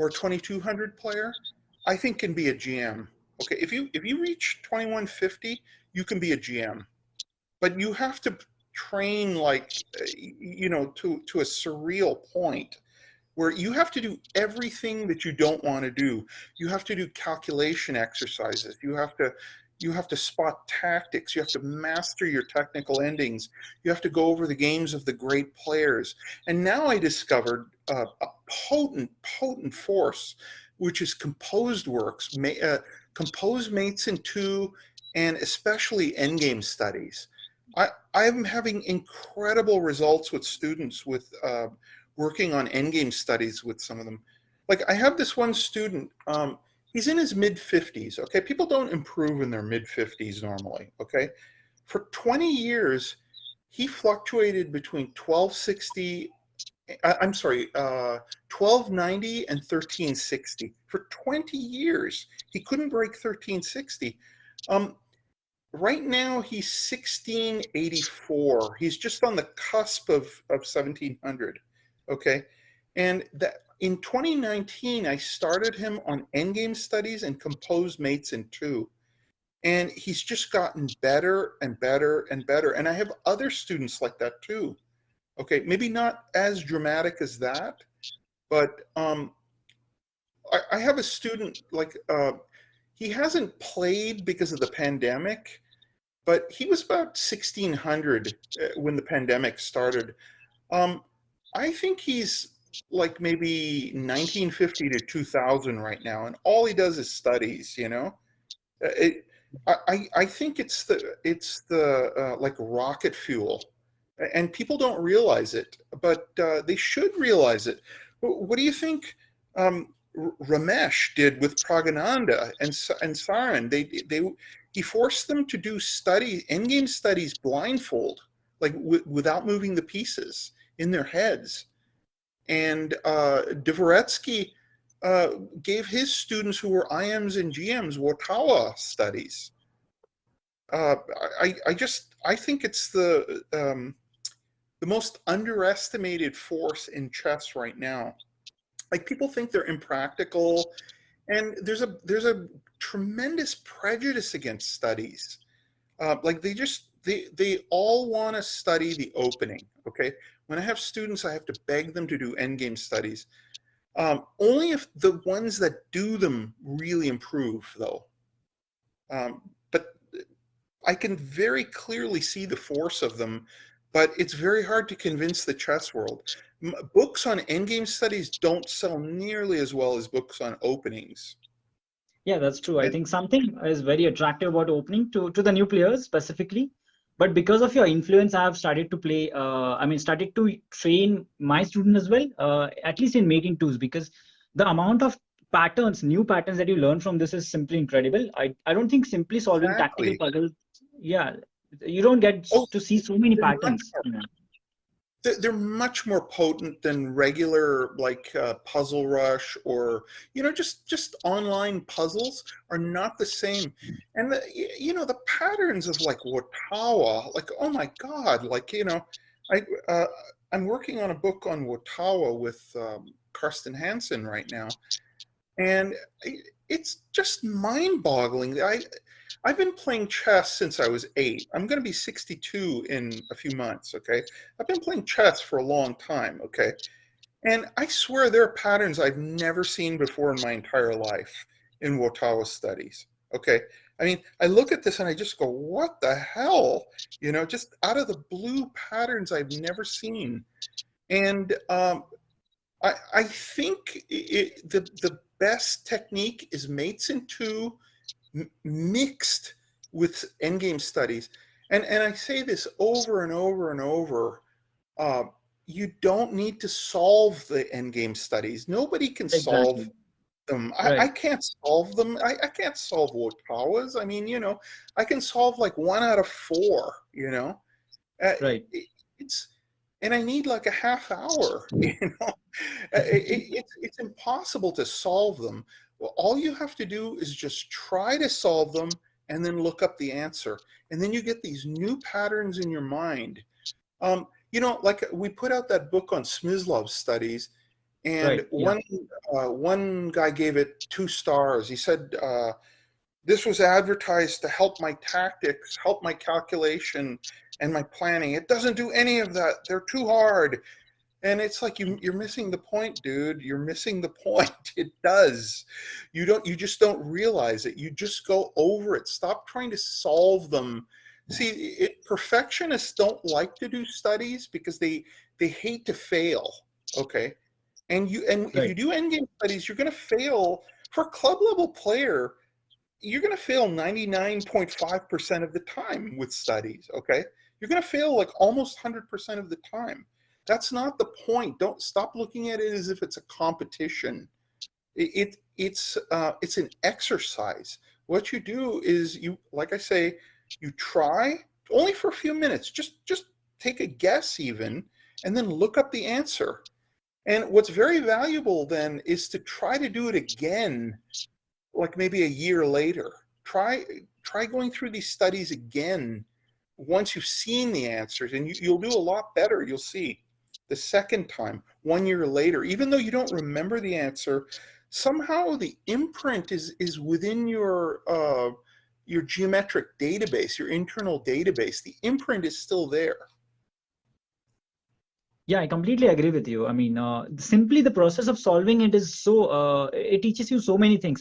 or a 2200 player, I think can be a GM. Okay, if you reach 2150, you can be a GM, but you have to train like to a surreal point where you have to do everything that you don't want to do. You have to do calculation exercises. You have to spot tactics. You have to master your technical endings. You have to go over the games of the great players. And now I discovered a potent force, which is composed works, composed mates in two, and especially endgame studies. I'm having incredible results with students with working on endgame studies with some of them. Like I have this one student, he's in his mid 50s, okay? People don't improve in their mid 50s normally, okay? For 20 years, he fluctuated between 1290 and 1360. For 20 years, he couldn't break 1360. Right now, he's 1684. He's just on the cusp of 1700. Okay, and that in 2019, I started him on endgame studies and composed mates in two, and he's just gotten better and better and better. And I have other students like that too. Okay, maybe not as dramatic as that, but I have a student like he hasn't played because of the pandemic, but he was about 1600 when the pandemic started. I think he's like maybe 1950 to 2000 right now, and all he does is studies. I think it's the like rocket fuel, and people don't realize it, but they should realize it. What do you think Ramesh did with Pragananda and Saran? He forced them to do endgame studies blindfold, like without moving the pieces in their heads. And Dvoretsky gave his students who were IMs and GMs Watawa studies. I think it's the most underestimated force in chess right now. Like people think they're impractical, and there's a tremendous prejudice against studies. Like they all want to study the opening. Okay, when I have students, I have to beg them to do endgame studies. Only if the ones that do them really improve, though. But I can very clearly see the force of them, but it's very hard to convince the chess world. Books on endgame studies don't sell nearly as well as books on openings. Yeah, that's true. I think something is very attractive about opening to the new players specifically. But because of your influence, I have started to play, started to train my student as well, at least in mating twos, because the amount of new patterns that you learn from this is simply incredible. I don't think simply solving tactical puzzles, yeah, you don't get to see so many patterns. They're much more potent than regular like Puzzle Rush or just online puzzles are not the same. And the patterns of like Watawa, like oh my god, like I'm working on a book on Watawa with Karsten Hansen right now, and it's just mind-boggling. I've been playing chess since I was 8. I'm going to be 62 in a few months, okay? I've been playing chess for a long time, okay? And I swear there are patterns I've never seen before in my entire life in Watawa studies, okay? I mean, I look at this and I just go, what the hell? Just out of the blue patterns I've never seen. And I think the best technique is mates in two mixed with endgame studies. And I say this over and over and over. You don't need to solve the endgame studies. Nobody can solve them. I can't solve them. I can't solve Watawas. I mean, I can solve like 1 out of 4, Right. And I need like a half hour, It's impossible to solve them. Well, all you have to do is just try to solve them and then look up the answer. And then you get these new patterns in your mind. Like we put out that book on Smyslov's studies, And Right. Yeah. one guy gave it 2 stars. He said, this was advertised to help my tactics, help my calculation and my planning. It doesn't do any of that. They're too hard. And it's like you're missing the point, dude. You're missing the point. It does. You just don't realize it. You just go over it. Stop trying to solve them. See, perfectionists don't like to do studies because they hate to fail. Okay. And if you Right. do endgame studies, you're going to fail. For a club level player, you're going to fail 99.5% of the time with studies. Okay. You're going to fail like almost 100% of the time. That's not the point. Don't stop looking at it as if it's a competition. It's an exercise. What you do is you, like I say, you try only for a few minutes. Just take a guess even, and then look up the answer. And what's very valuable then is to try to do it again, like maybe a year later. Try going through these studies again once you've seen the answers, and you'll do a lot better. You'll see the second time, 1 year later, even though you don't remember the answer, somehow the imprint is within your geometric database, your internal database. The imprint is still there. Yeah, I completely agree with you. I mean, simply the process of solving it is so, it teaches you so many things.